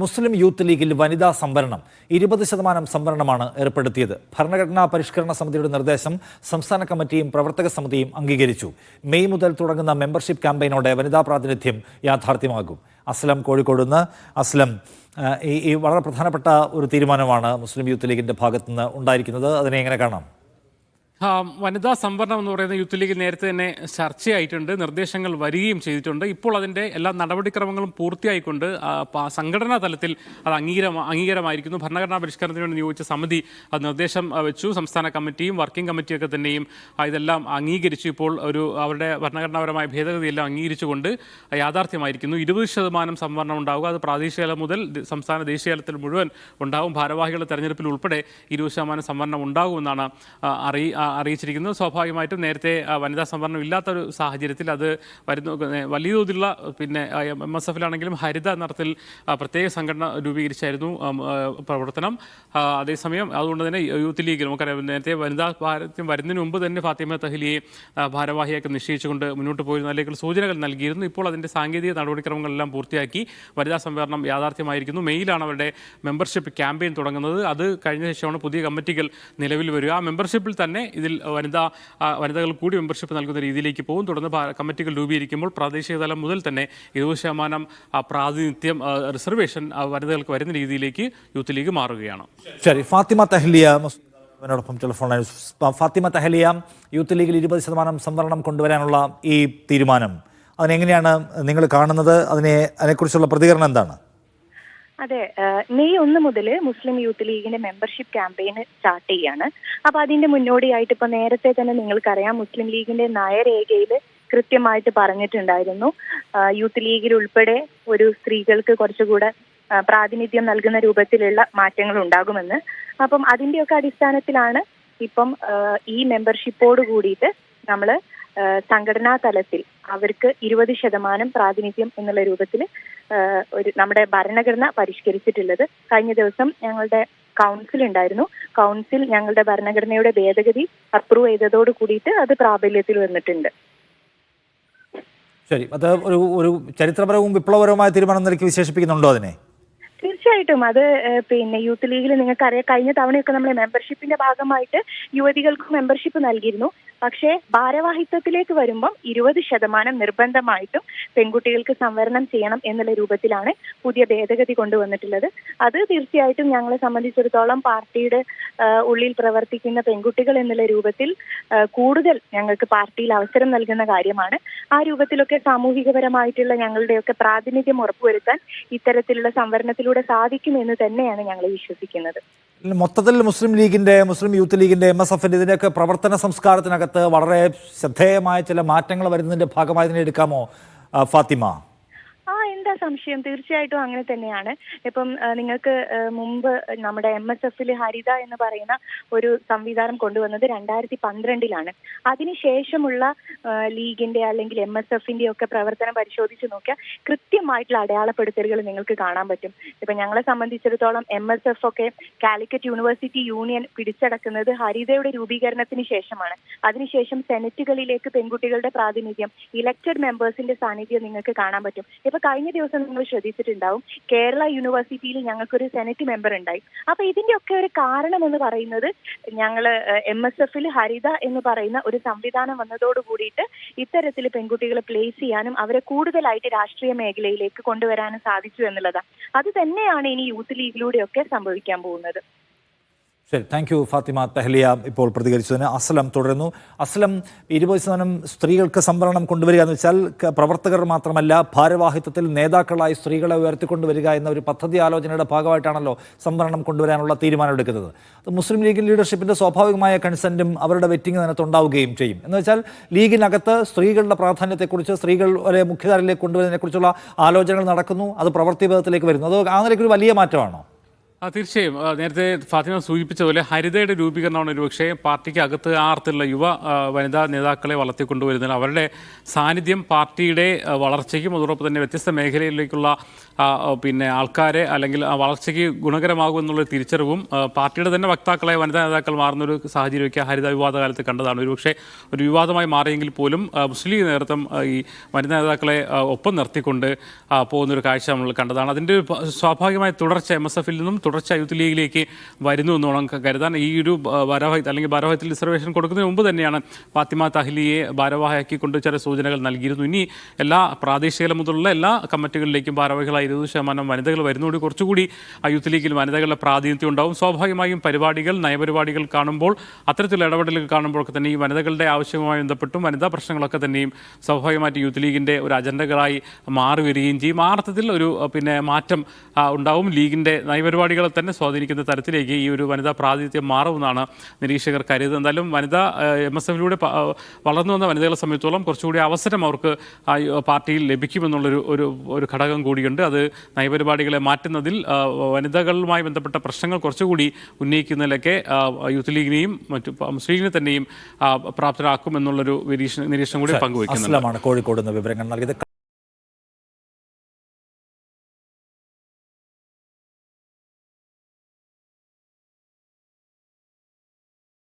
മുസ്ലിം youth ലീഗിൽ വനിതാ സംവരണം 20% സംവരണമാണ് ഏർപ്പെടുത്തിയത്. ഭരണഘടനാ പരിഷ്കരണ സമിതിയുടെ നിർദ്ദേശം സംസ്ഥാന കമ്മിറ്റിയും പ്രവർത്തക സമിതിയും അംഗീകരിച്ചു. മെയ് മുതൽ തുടങ്ങുന്ന മെമ്പർഷിപ്പ് ക്യാമ്പയിനോടെ വനിതാ പ്രാതിനിധ്യം യാഥാർത്ഥ്യമാകും. അസ്ലം കോഴിക്കോട് നിന്ന്. അസ്ലം, ഈ വളരെ പ്രധാനപ്പെട്ട ഒരു തീരുമാനമാണ് മുസ്ലിം യൂത്ത് ലീഗിന്റെ ഭാഗത്തുനിന്ന് ഉണ്ടായിരിക്കുന്നത്. അതിനെ എങ്ങനെ കാണാം? വനിതാ സംവരണം എന്ന് പറയുന്ന യൂത്ത് ലീഗിൽ നേരത്തെ തന്നെ ചർച്ചയായിട്ടുണ്ട്, നിർദ്ദേശങ്ങൾ വരികയും ചെയ്തിട്ടുണ്ട്. ഇപ്പോൾ അതിൻ്റെ എല്ലാ നടപടിക്രമങ്ങളും പൂർത്തിയായിക്കൊണ്ട് സംഘടനാ തലത്തിൽ അത് അംഗീകാരമായിരിക്കുന്നു. ഭരണഘടനാ പരിഷ്കരണത്തിന് വേണ്ടി നിയോഗിച്ച സമിതി അത് നിർദ്ദേശം വെച്ചു. സംസ്ഥാന കമ്മിറ്റിയും വർക്കിംഗ് കമ്മിറ്റിയൊക്കെ തന്നെയും ഇതെല്ലാം അംഗീകരിച്ചു. ഇപ്പോൾ അവരുടെ ഭരണഘടനാപരമായ ഭേദഗതിയെല്ലാം അംഗീകരിച്ചുകൊണ്ട് യാഥാർത്ഥ്യമായിരിക്കുന്നു. 20% സംവരണം ഉണ്ടാവുക. അത് പ്രാദേശിക തലം മുതൽ സംസ്ഥാന ദേശീയ തലത്തിൽ മുഴുവൻ ഉണ്ടാവും. ഭാരവാഹികളുടെ തെരഞ്ഞെടുപ്പിൽ ഉൾപ്പെടെ 20% സംവരണം ഉണ്ടാകുമെന്നാണ് അറിയിച്ചിരിക്കുന്നത്. സ്വാഭാവികമായിട്ടും നേരത്തെ വനിതാ സംവരണം ഇല്ലാത്തൊരു സാഹചര്യത്തിൽ അത് വലിയ തോതിലുള്ള MSF-ലാണെങ്കിലും ഹരിത എന്നർത്ഥത്തിൽ പ്രത്യേക സംഘടന രൂപീകരിച്ചായിരുന്നു പ്രവർത്തനം. അതേസമയം അതുകൊണ്ട് തന്നെ യൂത്ത് ലീഗിൽ നമുക്കറിയാം, നേരത്തെ വനിതാ ഭാരത്യം വരുന്നതിന് മുമ്പ് തന്നെ ഫാത്തിമ തഹ്ലിയെ ഭാരവാഹിയൊക്കെ നിശ്ചയിച്ചുകൊണ്ട് മുന്നോട്ട് പോയിരുന്ന സൂചനകൾ നൽകിയിരുന്നു. ഇപ്പോൾ അതിൻ്റെ സാങ്കേതിക നടപടിക്രമങ്ങളെല്ലാം പൂർത്തിയാക്കി വനിതാ സംവരണം യാഥാർത്ഥ്യമായിരിക്കുന്നു. മെയിലാണ് അവരുടെ മെമ്പർഷിപ്പ് ക്യാമ്പയിൻ തുടങ്ങുന്നത്. അത് കഴിഞ്ഞ ശേഷമാണ് പുതിയ കമ്മിറ്റികൾ നിലവിൽ വരിക. ആ മെമ്പർഷിപ്പിൽ തന്നെ ഇതിൽ വനിതകൾ കൂടി മെമ്പർഷിപ്പ് നൽകുന്ന രീതിയിലേക്ക് പോകും. തുടർന്ന് കമ്മിറ്റികൾ രൂപീകരിക്കുമ്പോൾ പ്രാദേശിക തലം മുതൽ തന്നെ 20% പ്രാതിനിധ്യം റിസർവേഷൻ വനിതകൾക്ക് വരുന്ന രീതിയിലേക്ക് യൂത്ത് ലീഗ് മാറുകയാണ്. ശരി, Fathima Thahliya telephone line. Fathima Thahliya, youth ലീഗിൽ 20% സംവരണം കൊണ്ടുവരാനുള്ള ഈ തീരുമാനം അതിനെങ്ങനെയാണ് നിങ്ങൾ കാണുന്നത്? അതിനെക്കുറിച്ചുള്ള പ്രതികരണം എന്താണ്? അതെ, മെയ് 1 മുതൽ മുസ്ലിം യൂത്ത് ലീഗിന്റെ മെമ്പർഷിപ്പ് ക്യാമ്പയിൻ സ്റ്റാർട്ട് ചെയ്യാണ്. അപ്പൊ അതിന്റെ മുന്നോടിയായിട്ട് ഇപ്പൊ നേരത്തെ തന്നെ നിങ്ങൾക്കറിയാം, മുസ്ലിം ലീഗിന്റെ നയരേഖയിൽ കൃത്യമായിട്ട് പറഞ്ഞിട്ടുണ്ടായിരുന്നു, യൂത്ത് ലീഗിൽ ഉൾപ്പെടെ ഒരു സ്ത്രീകൾക്ക് കുറച്ചുകൂടെ പ്രാതിനിധ്യം നൽകുന്ന രൂപത്തിലുള്ള മാറ്റങ്ങൾ ഉണ്ടാകുമെന്ന്. അപ്പം അതിന്റെയൊക്കെ അടിസ്ഥാനത്തിലാണ് ഇപ്പം ഈ മെമ്പർഷിപ്പോട് കൂടിയിട്ട് നമ്മൾ സംഘടനാ തലത്തിൽ അവർക്ക് 20% പ്രാതിനിധ്യം എന്നുള്ള രൂപത്തിൽ നമ്മുടെ ഭരണഘടന പരിഷ്കരിച്ചിട്ടുള്ളത്. കഴിഞ്ഞ ദിവസം ഞങ്ങളുടെ കൗൺസിൽ ഉണ്ടായിരുന്നു. കൗൺസിൽ ഞങ്ങളുടെ ഭരണഘടനയുടെ ഭേദഗതി അപ്രൂവ് ചെയ്തതോട് കൂടിയിട്ട് അത് പ്രാബല്യത്തിൽ വന്നിട്ടുണ്ട്. ശരി, അത് ഒരു ചരിത്രപരവും വിപ്ലവപരവുമായ തീരുമാനം നിലയ്ക്ക് വിശേഷിപ്പിക്കുന്നുണ്ടോ അതിനെ? തീർച്ചയായിട്ടും. അത് യൂത്ത് ലീഗിൽ നിങ്ങൾക്കറിയാം, കഴിഞ്ഞ തവണയൊക്കെ നമ്മൾ മെമ്പർഷിപ്പിന്റെ ഭാഗമായിട്ട് യുവതികൾക്ക് മെമ്പർഷിപ്പ് നൽകിയിരുന്നു. പക്ഷേ ഭാരവാഹിത്വത്തിലേക്ക് വരുമ്പം 20% നിർബന്ധമായിട്ടും പെൺകുട്ടികൾക്ക് സംവരണം ചെയ്യണം എന്നുള്ള രൂപത്തിലാണ് പുതിയ ഭേദഗതി കൊണ്ടുവന്നിട്ടുള്ളത്. അത് തീർച്ചയായിട്ടും ഞങ്ങളെ സംബന്ധിച്ചിടത്തോളം പാർട്ടിയുടെ ഉള്ളിൽ പ്രവർത്തിക്കുന്ന പെൺകുട്ടികൾ എന്നുള്ള രൂപത്തിൽ കൂടുതൽ ഞങ്ങൾക്ക് പാർട്ടിയിൽ അവസരം നൽകുന്ന കാര്യമാണ്. ആ രൂപത്തിലൊക്കെ സാമൂഹികപരമായിട്ടുള്ള ഞങ്ങളുടെയൊക്കെ പ്രാതിനിധ്യം ഉറപ്പുവരുത്താൻ ഇത്തരത്തിലുള്ള സംവരണത്തിലൂടെ സാധിക്കുമെന്ന് തന്നെയാണ് ഞങ്ങൾ വിശ്വസിക്കുന്നത്. മൊത്തത്തിൽ മുസ്ലിം യൂത്ത് ലീഗിന്റെ MSF-ന്റെ ഇതിൻ്റെയൊക്കെ പ്രവർത്തന സംസ്കാരത്തിനകത്ത് വളരെ ശ്രദ്ധേയമായ ചില മാറ്റങ്ങൾ വരുന്നതിന്റെ ഭാഗമായി ഇതിനെ എടുക്കാമോ ഫാത്തിമ? എന്താ സംശയം? തീർച്ചയായിട്ടും അങ്ങനെ തന്നെയാണ്. ഇപ്പം നിങ്ങൾക്ക് മുമ്പ് നമ്മുടെ MSF-ൽ ഹരിത എന്ന് പറയുന്ന ഒരു സംവിധാനം കൊണ്ടുവന്നത് 2012-ലാണ്. അതിനുശേഷമുള്ള ലീഗിന്റെ അല്ലെങ്കിൽ MSF-ന്റെ ഒക്കെ പ്രവർത്തനം പരിശോധിച്ച് നോക്കിയാൽ കൃത്യമായിട്ടുള്ള അടയാളപ്പെടുത്തലുകൾ നിങ്ങൾക്ക് കാണാൻ പറ്റും. ഇപ്പൊ ഞങ്ങളെ സംബന്ധിച്ചിടത്തോളം MSF ഒക്കെ കാലിക്കറ്റ് യൂണിവേഴ്സിറ്റി യൂണിയൻ പിടിച്ചടക്കുന്നത് ഹരിതയുടെ രൂപീകരണത്തിന് ശേഷമാണ്. അതിനുശേഷം സെനറ്റുകളിലേക്ക് പെൺകുട്ടികളുടെ പ്രാതിനിധ്യം, ഇലക്റ്റഡ് മെമ്പേഴ്സിന്റെ സാന്നിധ്യം നിങ്ങൾക്ക് കാണാൻ പറ്റും. ഇപ്പൊ കഴിഞ്ഞ ദിവസം നിങ്ങൾ ശ്രദ്ധിച്ചിട്ടുണ്ടാവും, കേരള യൂണിവേഴ്സിറ്റിയിൽ ഞങ്ങൾക്കൊരു സെനറ്റ് മെമ്പർ ഉണ്ടായി. അപ്പൊ ഇതിന്റെ ഒക്കെ ഒരു കാരണം എന്ന് പറയുന്നത് ഞങ്ങള് MSF-ൽ ഹരിത എന്ന് പറയുന്ന ഒരു സംവിധാനം വന്നതോട് കൂടിയിട്ട് ഇത്തരത്തിൽ പെൺകുട്ടികളെ പ്ലേസ് ചെയ്യാനും അവരെ കൂടുതലായിട്ട് രാഷ്ട്രീയ മേഖലയിലേക്ക് കൊണ്ടുവരാനും സാധിച്ചു എന്നുള്ളതാണ്. അത് തന്നെയാണ് ഇനി യൂത്ത് ലീഗിലൂടെയൊക്കെ സംഭവിക്കാൻ പോകുന്നത്. ശരി, താങ്ക് യു ഫാത്തിമ തഹ്ലിയ ഇപ്പോൾ പ്രതികരിച്ചതിന്. അസ്ലം തുടരുന്നു. അസ്ലം, 20% സ്ത്രീകൾക്ക് സംവരണം കൊണ്ടുവരിക എന്ന് വെച്ചാൽ പ്രവർത്തകർ മാത്രമല്ല, ഭാരവാഹിത്വത്തിൽ നേതാക്കളായി സ്ത്രീകളെ ഉയർത്തിക്കൊണ്ടുവരിക എന്ന ഒരു പദ്ധതി ആലോചനയുടെ ഭാഗമായിട്ടാണല്ലോ സംവരണം കൊണ്ടുവരാനുള്ള തീരുമാനമെടുക്കുന്നത്. അത് മുസ്ലിം ലീഗ് ലീഡർഷിപ്പിന്റെ സ്വാഭാവികമായ കൺസെന്റും അവരുടെ വെറ്റിംഗ് അതിനകത്ത് ഉണ്ടാവുകയും ചെയ്യും. എന്ന് വെച്ചാൽ ലീഗിനകത്ത് സ്ത്രീകളുടെ പ്രാധാന്യത്തെക്കുറിച്ച്, സ്ത്രീകൾ വരെ മുഖ്യധാരയിലേക്ക് കൊണ്ടുവരുന്നതിനെക്കുറിച്ചുള്ള ആലോചനകൾ നടക്കുന്നു. അത് പ്രവൃത്തി പദത്തിലേക്ക് വരുന്നു. അത് ആ നിലയ്ക്ക് ഒരു വലിയ മാറ്റമാണോ? തീർച്ചയായും നേരത്തെ ഫാത്തിമ സൂചിപ്പിച്ച പോലെ ഹരിതയുടെ രൂപീകരണമാണ് ഒരുപക്ഷെ പാർട്ടിക്ക് അകത്ത് ആ അർത്ഥത്തിലുള്ള വനിതാ നേതാക്കളെ വളർത്തിക്കൊണ്ടുവരുന്നത്. അവരുടെ സാന്നിധ്യം പാർട്ടിയുടെ വളർച്ചയ്ക്കും അതോടൊപ്പം തന്നെ വ്യത്യസ്ത മേഖലയിലേക്കുള്ള ആൾക്കാരെ അല്ലെങ്കിൽ ആ വളർച്ചയ്ക്ക് ഗുണകരമാകും എന്നുള്ളൊരു തിരിച്ചറിവും പാർട്ടിയുടെ തന്നെ വക്താക്കളായ വനിതാ നേതാക്കൾ മാറുന്നൊരു സാഹചര്യമൊക്കെ ഹരിത വിവാദ കാലത്ത് കണ്ടതാണ്. ഒരുപക്ഷെ ഒരു വിവാദമായി മാറിയെങ്കിൽ പോലും മുസ്ലിം ലീഗ് നേതൃത്വം ഈ വനിതാ നേതാക്കളെ ഒപ്പം നിർത്തിക്കൊണ്ട് പോകുന്നൊരു കാഴ്ച നമ്മൾ കണ്ടതാണ്. അതിൻ്റെ സ്വാഭാവികമായ തുടർച്ച MSF നിന്നും തുടർച്ച യൂത്ത് ലീഗിലേക്ക് വരുന്നു എന്നോണം കരുതാൻ. ഈ ഒരു ഭാരവാഹിത്വം അല്ലെങ്കിൽ ഭാരവാഹിത്വത്തിൽ റിസർവേഷൻ കൊടുക്കുന്നതിന് മുമ്പ് തന്നെയാണ് ഫാത്തിമ തഹ്ലിയെ ഭാരവാഹിയാക്കിക്കൊണ്ട് ചില സൂചനകൾ നൽകിയിരുന്നു. ഇനി എല്ലാ പ്രാദേശിക മുതലുള്ള എല്ലാ കമ്മിറ്റികളിലേക്കും ഭാരവാഹികളായി 20% വനിതകൾ വരുന്നതോടെ കുറച്ചുകൂടി യൂത്ത് ലീഗിൽ വനിതകളുടെ പ്രാതിനിധ്യം ഉണ്ടാവും. സ്വാഭാവികമായും പരിപാടികൾ നയപരിപാടികൾ കാണുമ്പോൾ അത്തരത്തിലുള്ള ഇടപെടലുകൾ കാണുമ്പോഴൊക്കെ തന്നെ ഈ വനിതകളുടെ ആവശ്യവുമായി ബന്ധപ്പെട്ടും വനിതാ പ്രശ്നങ്ങളൊക്കെ തന്നെയും സ്വാഭാവികമായിട്ട് യൂത്ത് ലീഗിൻ്റെ ഒരു അജണ്ടകളായി മാറി വരികയും ചെയ്യും. ആ അർത്ഥത്തിൽ ഒരു മാറ്റം ഉണ്ടാവും. ലീഗിൻ്റെ നയപരിപാടികളെ തന്നെ സ്വാധീനിക്കുന്ന തരത്തിലേക്ക് ഈ ഒരു വനിതാ പ്രാതിനിധ്യം മാറുമെന്നാണ് നിരീക്ഷകർ കരുതുന്നത്. എന്തായാലും വനിതാ MSF വളർന്നു വന്ന വനിതകളെ സംബന്ധിച്ചോളം കുറച്ചുകൂടി അവസരം അവർക്ക് പാർട്ടിയിൽ ലഭിക്കുമെന്നുള്ളൊരു ഒരു ഘടകം കൂടിയുണ്ട്. അത് നയപരിപാടികളെ മാറ്റുന്നതിൽ വനിതകളുമായി ബന്ധപ്പെട്ട പ്രശ്നങ്ങൾ കുറച്ചുകൂടി ഉന്നയിക്കുന്നതിലൊക്കെ യൂത്ത് ലീഗിനെയും മറ്റു മുസ്ലിം ലീഗിനെ തന്നെയും പ്രാപ്തരാക്കും എന്നുള്ളൊരു നിരീക്ഷണം കൂടി പങ്കുവയ്ക്കുന്നുണ്ട്. കോഴിക്കോട് നിന്ന് വിവരങ്ങൾ നൽകിയത്.